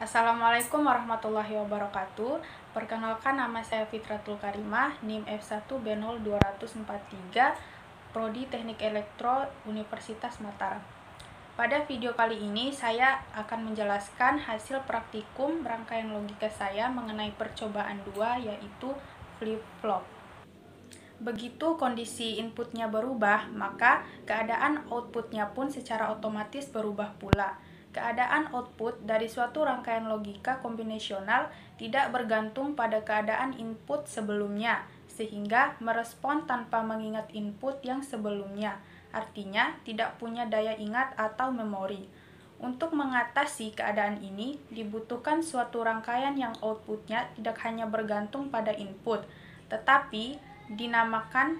Assalamualaikum warahmatullahi wabarakatuh. Perkenalkan, nama saya Fitratul Karimah, NIM F1B0243, Prodi Teknik Elektro, Universitas Mataram. Pada video kali ini saya akan menjelaskan hasil praktikum rangkaian logika saya mengenai percobaan 2, yaitu flip-flop. Begitu kondisi inputnya berubah, maka keadaan outputnya pun secara otomatis berubah pula. Keadaan output dari suatu rangkaian logika kombinasional tidak bergantung pada keadaan input sebelumnya, sehingga merespon tanpa mengingat input yang sebelumnya. Artinya, tidak punya daya ingat atau memori. Untuk mengatasi keadaan ini, dibutuhkan suatu rangkaian yang outputnya tidak hanya bergantung pada input, tetapi dinamakan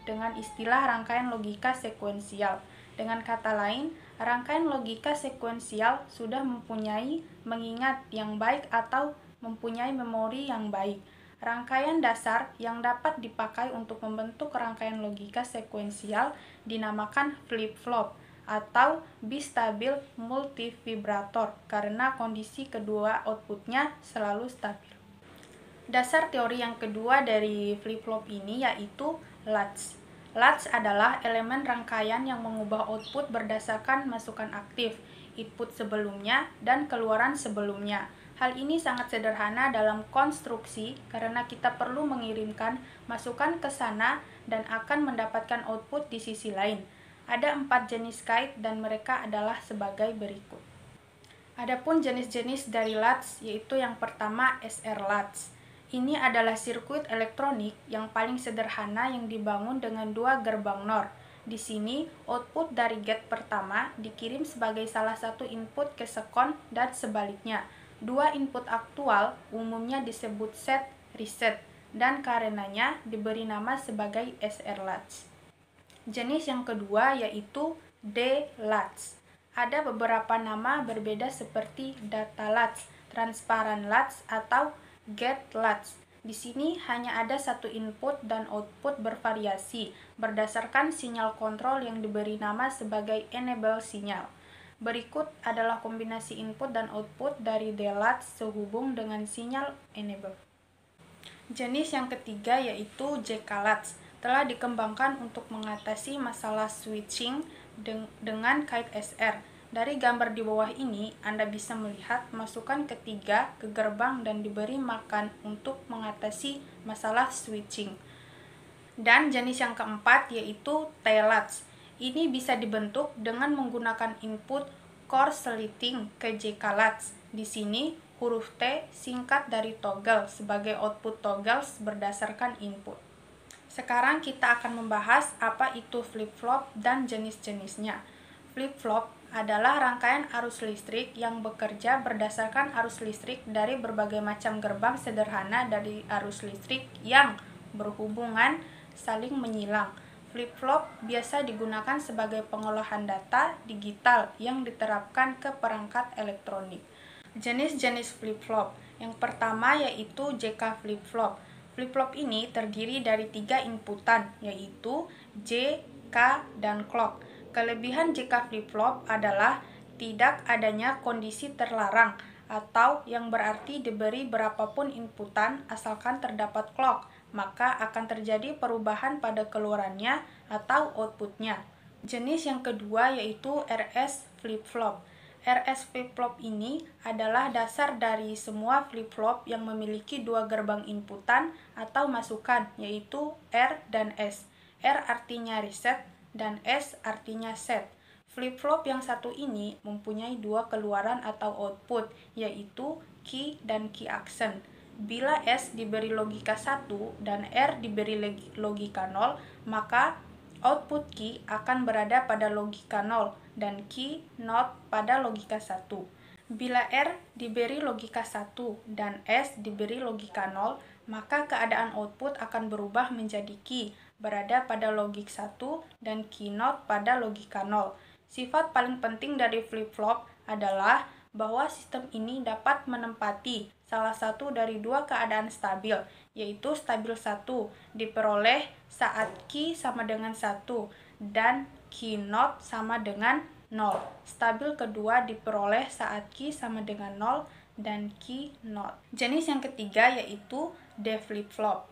dengan istilah rangkaian logika sekuensial. Dengan kata lain, rangkaian logika sekuensial sudah mempunyai mengingat yang baik atau mempunyai memori yang baik. Rangkaian dasar yang dapat dipakai untuk membentuk rangkaian logika sekuensial dinamakan flip-flop atau bistabil multivibrator karena kondisi kedua outputnya selalu stabil. Dasar teori yang kedua dari flip-flop ini yaitu latch. Latch adalah elemen rangkaian yang mengubah output berdasarkan masukan aktif, input sebelumnya, dan keluaran sebelumnya. Hal ini sangat sederhana dalam konstruksi karena kita perlu mengirimkan masukan ke sana dan akan mendapatkan output di sisi lain. Ada 4 jenis kait dan mereka adalah sebagai berikut. Adapun jenis-jenis dari latch yaitu yang pertama SR latch. Ini adalah sirkuit elektronik yang paling sederhana yang dibangun dengan 2 gerbang NOR. Di sini, output dari gate pertama dikirim sebagai salah satu input ke sekon dan sebaliknya. 2 input aktual umumnya disebut set, reset, dan karenanya diberi nama sebagai SR latch. Jenis yang kedua yaitu D latch. Ada beberapa nama berbeda seperti data latch, transparan latch, atau gate latch. Di sini hanya ada satu input dan output bervariasi berdasarkan sinyal kontrol yang diberi nama sebagai enable sinyal. Berikut adalah kombinasi input dan output dari D latch sehubung dengan sinyal enable. Jenis yang ketiga yaitu JK latch. Telah dikembangkan untuk mengatasi masalah switching dengan kait SR. Dari gambar di bawah ini, Anda bisa melihat masukan ketiga ke gerbang dan diberi makan untuk mengatasi masalah switching. Dan jenis yang keempat yaitu T-latch. Ini bisa dibentuk dengan menggunakan input korsleting ke JK latch. Di sini, huruf T singkat dari toggle sebagai output toggles berdasarkan input. Sekarang kita akan membahas apa itu flip-flop dan jenis-jenisnya. Flip-flop adalah rangkaian arus listrik yang bekerja berdasarkan arus listrik dari berbagai macam gerbang sederhana dari arus listrik yang berhubungan saling menyilang. Flip-flop biasa digunakan sebagai pengolahan data digital yang diterapkan ke perangkat elektronik. Jenis-jenis flip-flop. Yang pertama yaitu JK flip-flop. Flip-flop ini terdiri dari 3 inputan, yaitu J, K, dan clock. Kelebihan JK flip-flop adalah tidak adanya kondisi terlarang, atau yang berarti diberi berapapun inputan asalkan terdapat clock, maka akan terjadi perubahan pada keluarannya atau outputnya. Jenis yang kedua yaitu RS flip-flop. RS flip-flop ini adalah dasar dari semua flip-flop yang memiliki 2 gerbang inputan atau masukan, yaitu R dan S. R artinya reset dan S artinya set. Flip-flop yang satu ini mempunyai 2 keluaran atau output, yaitu key dan key action. Bila S diberi logika 1 dan R diberi logika 0, maka output key akan berada pada logika 0 dan key not pada logika 1. Bila R diberi logika 1 dan S diberi logika 0, maka keadaan output akan berubah menjadi key berada pada logik 1 dan key not pada logika 0. Sifat paling penting dari flip-flop adalah bahwa sistem ini dapat menempati salah satu dari 2 keadaan stabil, yaitu stabil 1 diperoleh saat key sama dengan 1 dan key not sama dengan 0. Stabil kedua diperoleh saat Q sama dengan 0 dan Q 0. Jenis yang ketiga yaitu D flip-flop.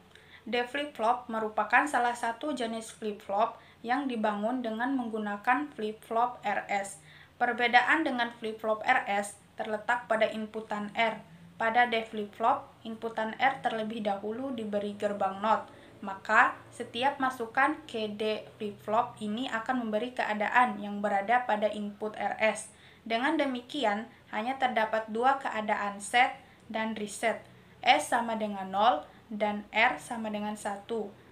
D flip-flop merupakan salah satu jenis flip-flop yang dibangun dengan menggunakan flip-flop RS. Perbedaan dengan flip-flop RS terletak pada inputan R. Pada D flip-flop, inputan R terlebih dahulu diberi gerbang NOT. Maka, setiap masukan ke D flip-flop ini akan memberi keadaan yang berada pada input RS. Dengan demikian, hanya terdapat dua keadaan set dan reset. S sama dengan 0 dan R sama dengan 1,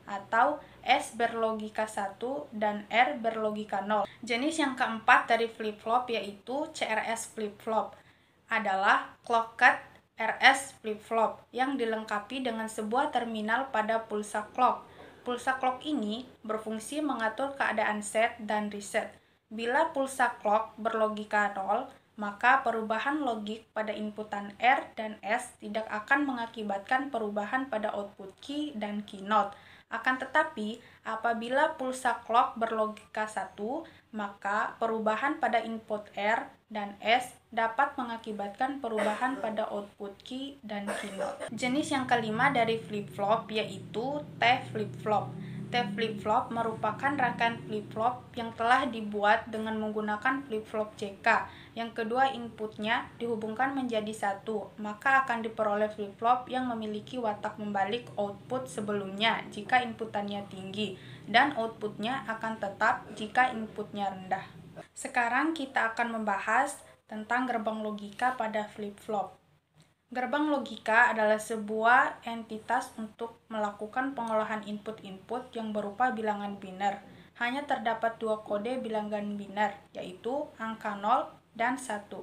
atau S berlogika 1 dan R berlogika 0. Jenis yang keempat dari flip-flop yaitu CRS flip-flop adalah clocked RS flip-flop yang dilengkapi dengan sebuah terminal pada pulsa clock. Pulsa clock ini berfungsi mengatur keadaan set dan reset. Bila pulsa clock berlogika 0, maka perubahan logik pada inputan R dan S tidak akan mengakibatkan perubahan pada output Q dan Q not. Akan tetapi, apabila pulsa clock berlogika 1, maka perubahan pada input R dan S dapat mengakibatkan perubahan pada output Q dan Q not. Jenis yang kelima dari flip-flop yaitu T flip-flop. T flip-flop merupakan rangkaian flip-flop yang telah dibuat dengan menggunakan flip-flop JK. Yang kedua inputnya dihubungkan menjadi satu, maka akan diperoleh flip-flop yang memiliki watak membalik output sebelumnya jika inputannya tinggi, dan outputnya akan tetap jika inputnya rendah. Sekarang kita akan membahas tentang gerbang logika pada flip-flop. Gerbang logika adalah sebuah entitas untuk melakukan pengolahan input-input yang berupa bilangan biner. Hanya terdapat dua kode bilangan biner, yaitu angka 0 dan 1.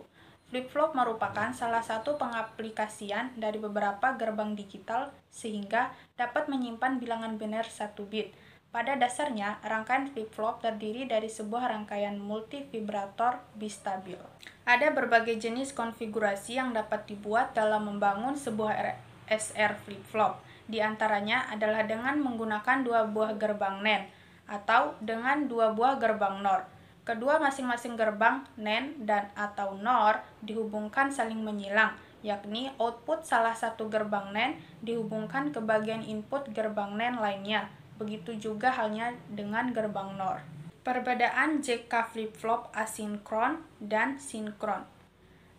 Flip-flop merupakan salah satu pengaplikasian dari beberapa gerbang digital sehingga dapat menyimpan bilangan biner 1 bit. Pada dasarnya, rangkaian flip-flop terdiri dari sebuah rangkaian multivibrator bistabil. Ada berbagai jenis konfigurasi yang dapat dibuat dalam membangun sebuah SR flip-flop. Di antaranya adalah dengan menggunakan dua buah gerbang NAND atau dengan dua buah gerbang NOR. Kedua masing-masing gerbang NAND dan atau NOR dihubungkan saling menyilang, yakni output salah satu gerbang NAND dihubungkan ke bagian input gerbang NAND lainnya. Begitu juga halnya dengan gerbang NOR. Perbedaan JK flip-flop asinkron dan sinkron.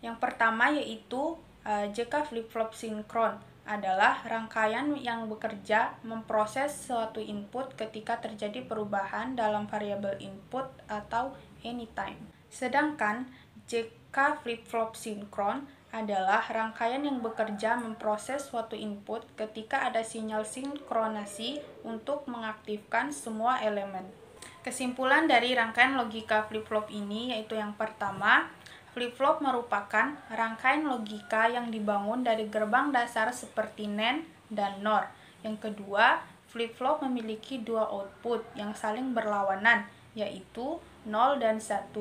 Yang pertama yaitu JK flip-flop sinkron adalah rangkaian yang bekerja memproses suatu input ketika terjadi perubahan dalam variabel input atau anytime. Sedangkan JK flip-flop sinkron adalah rangkaian yang bekerja memproses suatu input ketika ada sinyal sinkronasi untuk mengaktifkan semua elemen. Kesimpulan dari rangkaian logika flip-flop ini yaitu yang pertama, flip-flop merupakan rangkaian logika yang dibangun dari gerbang dasar seperti NAND dan NOR. Yang kedua, flip-flop memiliki dua output yang saling berlawanan, yaitu 0 dan 1.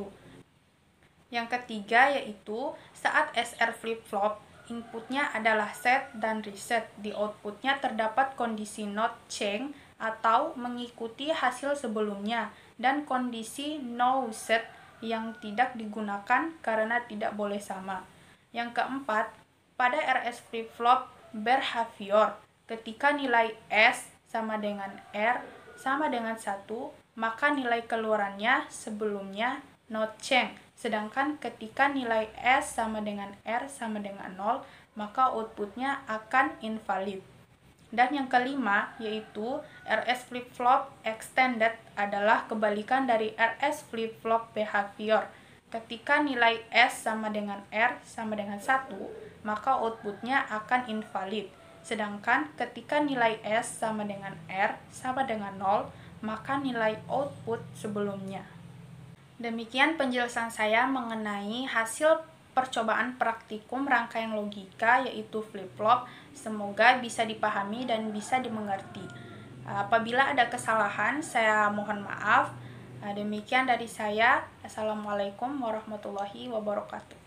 Yang ketiga yaitu saat SR flip-flop, inputnya adalah set dan reset. Di outputnya terdapat kondisi not change atau mengikuti hasil sebelumnya, dan kondisi no set yang tidak digunakan karena tidak boleh sama. Yang keempat, pada RS flip-flop behavior, ketika nilai S sama dengan R sama dengan 1, maka nilai keluarannya sebelumnya not change. Sedangkan ketika nilai S sama dengan R sama dengan 0, maka outputnya akan invalid. Dan yang kelima yaitu RS flip-flop extended adalah kebalikan dari RS flip-flop behavior. Ketika nilai S sama dengan R sama dengan 1, maka outputnya akan invalid. Sedangkan ketika nilai S sama dengan R sama dengan 0, maka nilai output sebelumnya. Demikian penjelasan saya mengenai hasil percobaan praktikum rangkaian logika yaitu flip-flop. Semoga bisa dipahami dan bisa dimengerti. Apabila ada kesalahan, saya mohon maaf. Demikian dari saya. Assalamualaikum warahmatullahi wabarakatuh.